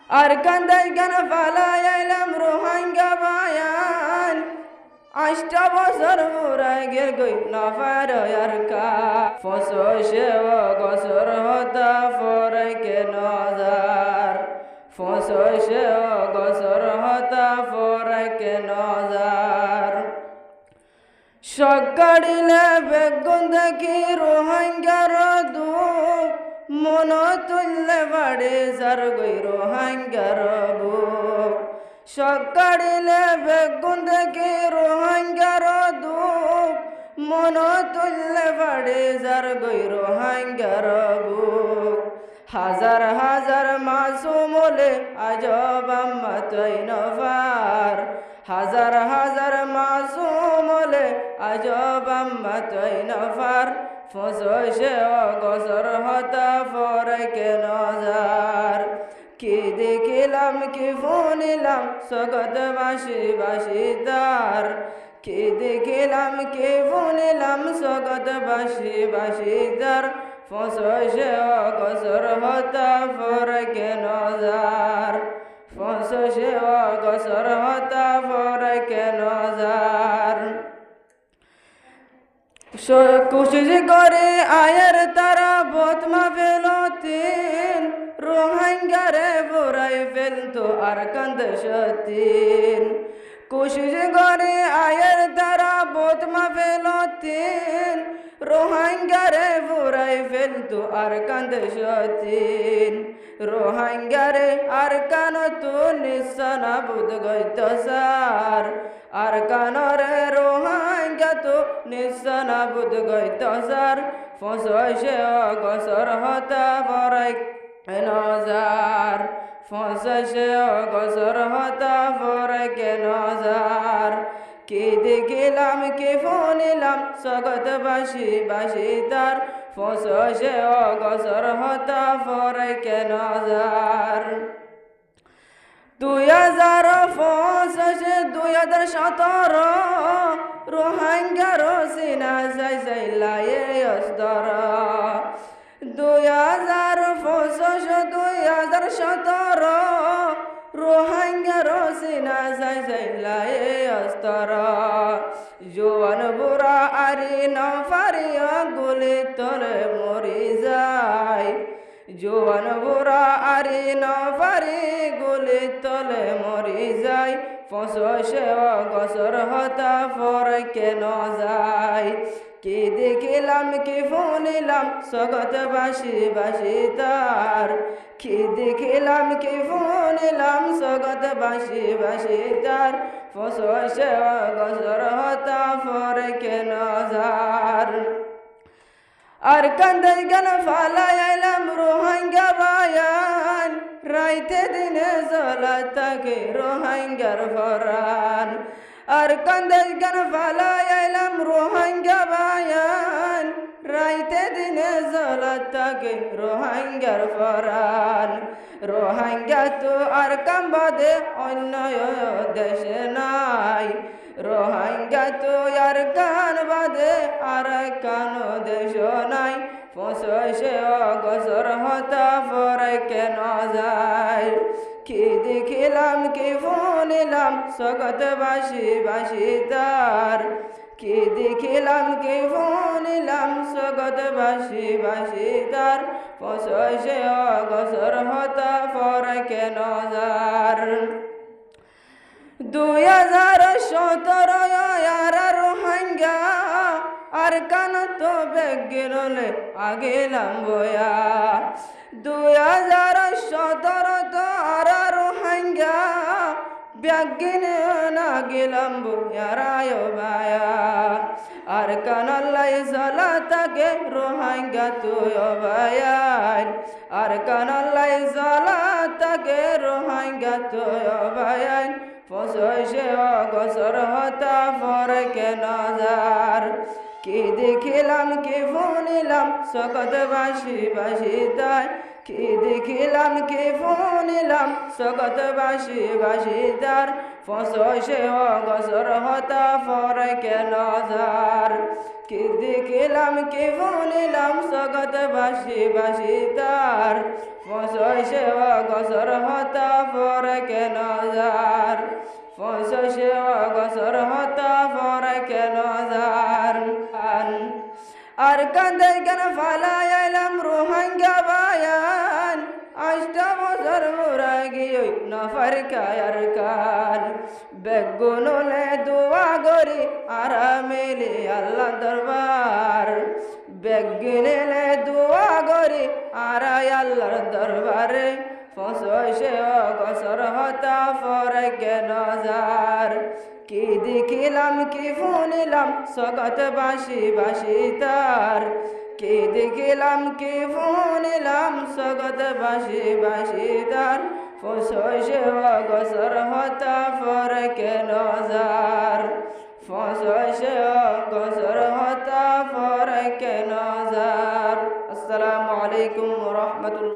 আর কান্দাই গান ফালাইলাম রোহাঙ্গা বায়ান 8টা বছর মুরাই গেল গই নফার আর কা ফসে গসর হতা ফরে কে নজার ফসে গসর হতা ফরে কে নজার সকাড়িলে বেগুন দেখি রোহাঙ্গার দুঃখ মন তুললে বাড়ে যার গই রোহাঙ্গার বুক সকাড়িলে বেগুন দেখি রোহাঙ্গার দুঃখ মন তুললে বাড়ে যার গই রোহাঙ্গার বুক হাজার হাজার মাসুমলে আজব আম্মা তুই নফার হাজার হাজার মাসুমলে আজব আম্মা তুই নফার ফসে গসর হতা ফরে কে নজার কি দেখিলাম কি ফুনিলাম সগত বাসি বাসি তার কি দেখিলাম কি ফুনিলাম সগত বাসি বাসি তার ফসে গসর হতা ফরে কে নজার ফসে গসর হতা ফরে কে নজার কোশিশ করে আয়ের তারা বতমা ফেলো তিন রোহাঙ্গারে বোরাই ফেলতো আর কান্দ সতীন কোশিশ করে আয়ের তারা বতমা ফেলো তিন রোহাঙ্গারে বোরাই ফেলতো আর কান্দ সতীন রোহাঙ্গারে আর কান তো নিশানা বুধ গইত সার আর কানরে রোহাঙ্গা তো নিশানা বুধ গইত সার ফসে গসর হতা ফরাই নজার ফসে গসর হতা ফরাই কে নজার কি দেখিলাম কি ফুনিলাম সগত বাসি বাসি তার ফসে গসর হতা ফরাই কে নজার 2017 রোহাঙ্গার সিনা যাই লায়ে অস্তর 2017 রোহাঙ্গার সিনা যাই লায়ে অস্তর জোয়ান বুড়া আরি নফারিয়া গুলি তলে মরি যায় জোয়ান বুড়া আরি নফারি গুলি তলে মরি যায় ফসে গসর হতা ফরে কে নজায় কি দেখিলাম কি ফুনিলাম সগত বাসি বাসি তার কি দেখিলাম কি ফুনিলাম সগত বাসি বাসি তার ফসে গসর হতা ফরে কে নজার আর কান্দাই গান ফালাইলাম রোহাঙ্গা বায়ান রাইতে দিনে জ্বলা থাকে রোহাঙ্গার ফরান আর কান্দাই গান ফালাইলাম রোহাঙ্গা বায়ান রাইতে দিনে জ্বলা থাকে রোহাঙ্গার ফরান রোহাঙ্গা তো আর কাম্বাদে অন্য দেশে নাই রোহাঙ্গা তো আর কান বাদে আর কান দেশ নাই ফসে গসর হতা ফরে কে নজায় কি দেখিলাম কি ফুনিলাম সগত বাসি বাসি তার কি দেখিলাম কি ফুনিলাম সগত বাসি বাসি তার ফসে গসর হতা ফরে কে নজার 2017 রোহাঙ্গা আর কান তো বেগিনলে আগেলাম বয়া 2017 তো আর রোহাঙ্গা ব্যাগিনে না গেলাম বয়ারায় বায়া আর কানাল্লাই জ্বালা তাকে রোহাঙ্গা তুই বায়ান আর কানাল্লাই জ্বালা তাকে রোহাঙ্গা তুই বায়ান ফসে গসর হতা ফরে কে নজার কি দেখিলাম কি ফুনিলাম সকত বাসি বাসি তাই কি দেখিলাম কি ফুনিলাম সকত বাসি বাসি তার ফসে গসর হতা ফরে কেন যার কি দেখিলাম কি ফুনিলাম সকত বাসি বাসি তার ফসে গসর হতা ফরে কেন যার ফসে গসর হতা ফরে কেন যার আর কান্দে কেন ফালাই এলাম রোহাঙ্গা বায়ান 8 বছর মোরা গিয়ে নফর কায়ার কান বেগুনলে দোয়া গরি আরামেলে আল্লাহ দরবার বেগুনলে দোয়া গরি আরাই আল্লাহর দরবারে ফসে গসর হতা ফরে কেন যার কি দেখিলাম কি ফুনিলাম সকত বাসি বাসি তার কি দেখিলাম কি ফুনিলাম সকত বাসি বাসি তার ফসে গসর হতা ফরে কেন যার ফসে গসর হতা ফরে কেন যার। আসসালামু আলাইকুম ওয়া রাহমাতুল্লাহ।